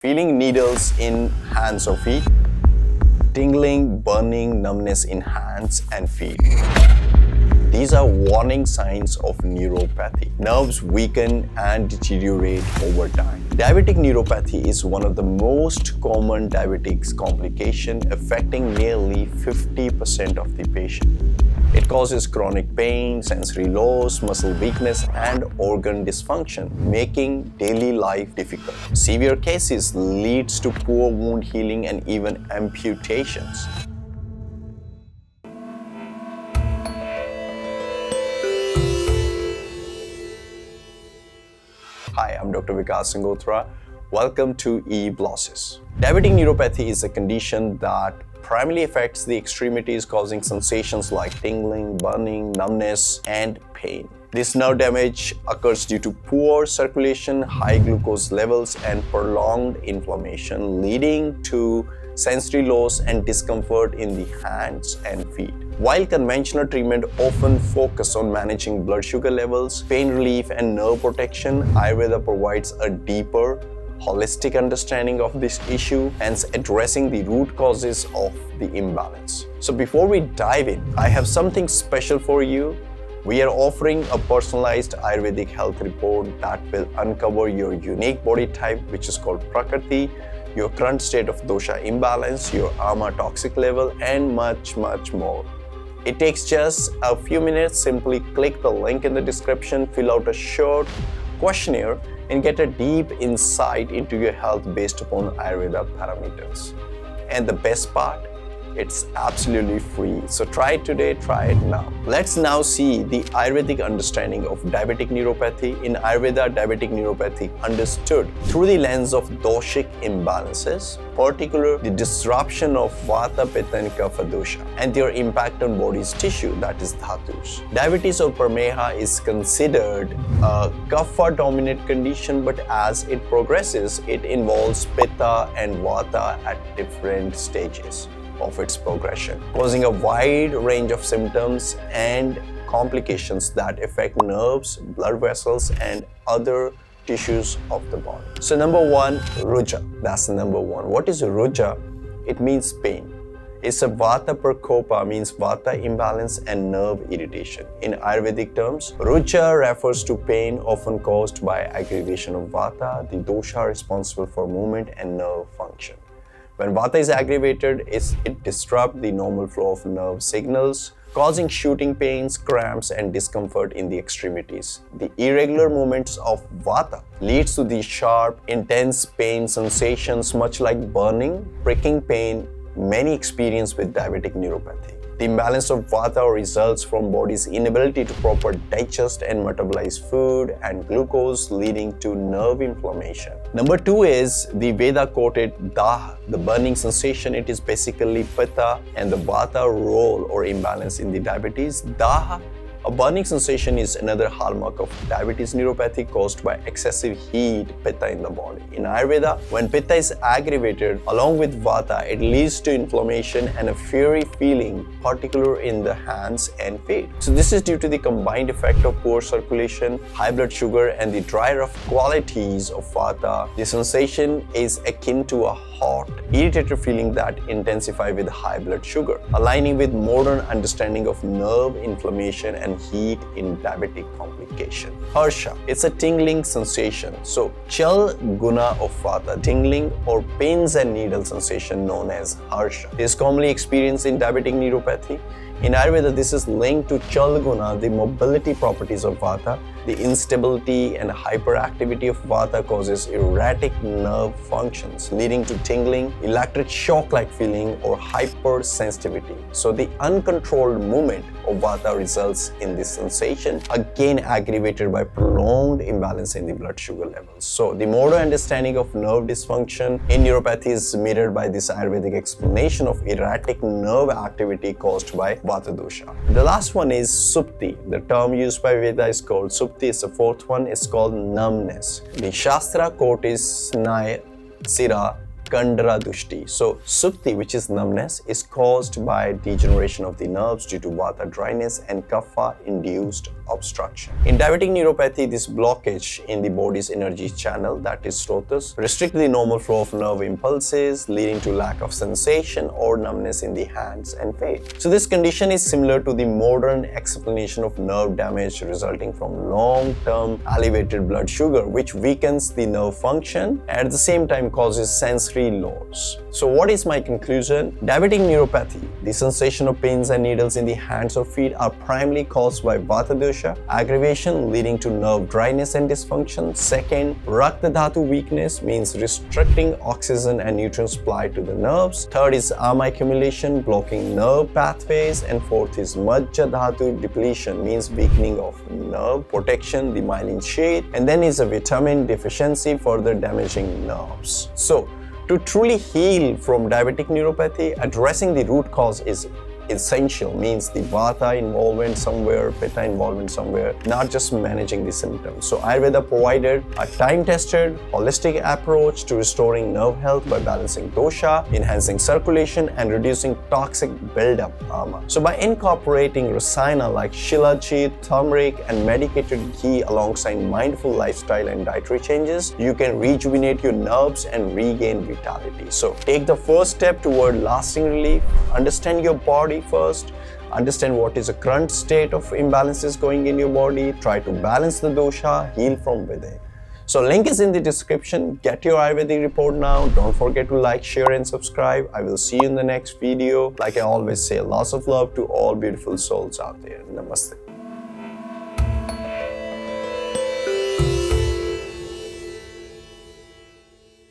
feeling needles in hands or feet, tingling, burning, numbness in hands and feet. These are warning signs of neuropathy. Nerves weaken and deteriorate over time. Diabetic neuropathy is one of the most common diabetes complications affecting nearly 50% of the patient. It causes chronic pain, sensory loss, muscle weakness, and organ dysfunction, making daily life difficult. Severe cases leads to poor wound healing and even amputations. Hi, I'm Dr. Vikas Sangotra. Welcome to eBlosis. Diabetic neuropathy is a condition that primarily affects the extremities, causing sensations like tingling, burning, numbness, and pain. This nerve damage occurs due to poor circulation, high glucose levels, and prolonged inflammation, leading to sensory loss and discomfort in the hands and feet. While conventional treatment often focus on managing blood sugar levels, pain relief, and nerve protection, Ayurveda provides a deeper, holistic understanding of this issue, hence addressing the root causes of the imbalance. So before we dive in, I have something special for you. We are offering a personalized Ayurvedic health report that will uncover your unique body type, which is called Prakriti, your current state of dosha imbalance, your ama toxic level, and much more. It takes just a few minutes. Simply click the link in the description, fill out a short questionnaire, and get a deep insight into your health based upon Ayurveda parameters. And the best part, it's absolutely free. So try it today, try it now. Let's now see the Ayurvedic understanding of diabetic neuropathy. In Ayurveda, diabetic neuropathy understood through the lens of doshic imbalances, particularly the disruption of Vata, Pitta, and Kapha dosha, and their impact on body's tissue, that is dhatus. Diabetes or prameha is considered a Kapha-dominant condition, but as it progresses, it involves Pitta and Vata at different stages of its progression, causing a wide range of symptoms and complications that affect nerves, blood vessels, and other tissues of the body. So number one, ruja. That's the number one. What is ruja? It means pain. It's a Vata prakopa, means Vata imbalance and nerve irritation. In Ayurvedic terms, ruja refers to pain often caused by aggravation of Vata, the dosha responsible for movement and nerve function. When Vata is aggravated, it disrupts the normal flow of nerve signals, causing shooting pains, cramps, and discomfort in the extremities. The irregular movements of Vata leads to the sharp, intense pain sensations, much like burning, pricking pain many experience with diabetic neuropathy. The imbalance of Vata results from body's inability to properly digest and metabolize food and glucose, leading to nerve inflammation. Number two is the Veda-quoted Daha, the burning sensation. It is basically Pitta and the Vata role or imbalance in the diabetes. Daha, a burning sensation, is another hallmark of diabetes neuropathy caused by excessive heat, Pitta, in the body. In Ayurveda, when Pitta is aggravated along with Vata, it leads to inflammation and a fiery feeling, particularly in the hands and feet. So this is due to the combined effect of poor circulation, high blood sugar, and the dry rough qualities of Vata. The sensation is akin to a hot, irritated feeling that intensifies with high blood sugar, aligning with modern understanding of nerve inflammation and heat in diabetic complication. Harsha, it's a tingling sensation. So chal guna of Vata, tingling or pins and needle sensation known as harsha, is commonly experienced in diabetic neuropathy. In Ayurveda, this is linked to chal guna, the mobility properties of Vata. The instability and hyperactivity of Vata causes erratic nerve functions, leading to tingling, electric shock-like feeling, or hypersensitivity. So the uncontrolled movement of Vata results in this sensation, again aggravated by prolonged imbalance in the blood sugar levels. So the modern understanding of nerve dysfunction in neuropathy is mirrored by this Ayurvedic explanation of erratic nerve activity caused by Vata Dosha. The last one is Supti. The term used by Veda is called Supti. Is the fourth one. Is called numbness. The Shastra quote is Snaya Sira Kandara Dushti. So Sukti, which is numbness, is caused by degeneration of the nerves due to Vata dryness and Kapha induced obstruction. In diabetic neuropathy, this blockage in the body's energy channel, that is srotas, restrict the normal flow of nerve impulses, leading to lack of sensation or numbness in the hands and feet. So this condition is similar to the modern explanation of nerve damage resulting from long-term elevated blood sugar, which weakens the nerve function and at the same time causes sensory loss. So what is my conclusion? Diabetic neuropathy, the sensation of pins and needles in the hands or feet, are primarily caused by Vata Dosha aggravation leading to nerve dryness and dysfunction. Second, Rakta Dhatu weakness, means restricting oxygen and nutrient supply to the nerves. Third is Ama accumulation, blocking nerve pathways. And fourth is Majja Dhatu depletion, means weakening of nerve protection, the myelin sheath. And then is a vitamin deficiency, further damaging nerves. So to truly heal from diabetic neuropathy, addressing the root cause is essential, means the Vata involvement somewhere, Pitta involvement somewhere, not just managing the symptoms. So Ayurveda provided a time-tested, holistic approach to restoring nerve health by balancing dosha, enhancing circulation, and reducing toxic buildup. So by incorporating rasayana like Shilajit, turmeric, and medicated ghee alongside mindful lifestyle and dietary changes, you can rejuvenate your nerves and regain vitality. So take the first step toward lasting relief. Understand your body first, understand what is the current state of imbalances going in your body, try to balance the dosha, heal from within. So link is in the description. Get your Ayurvedic report now. Don't forget to like, share and subscribe. I will see you in the next video. Like I always say, lots of love to all beautiful souls out there. Namaste.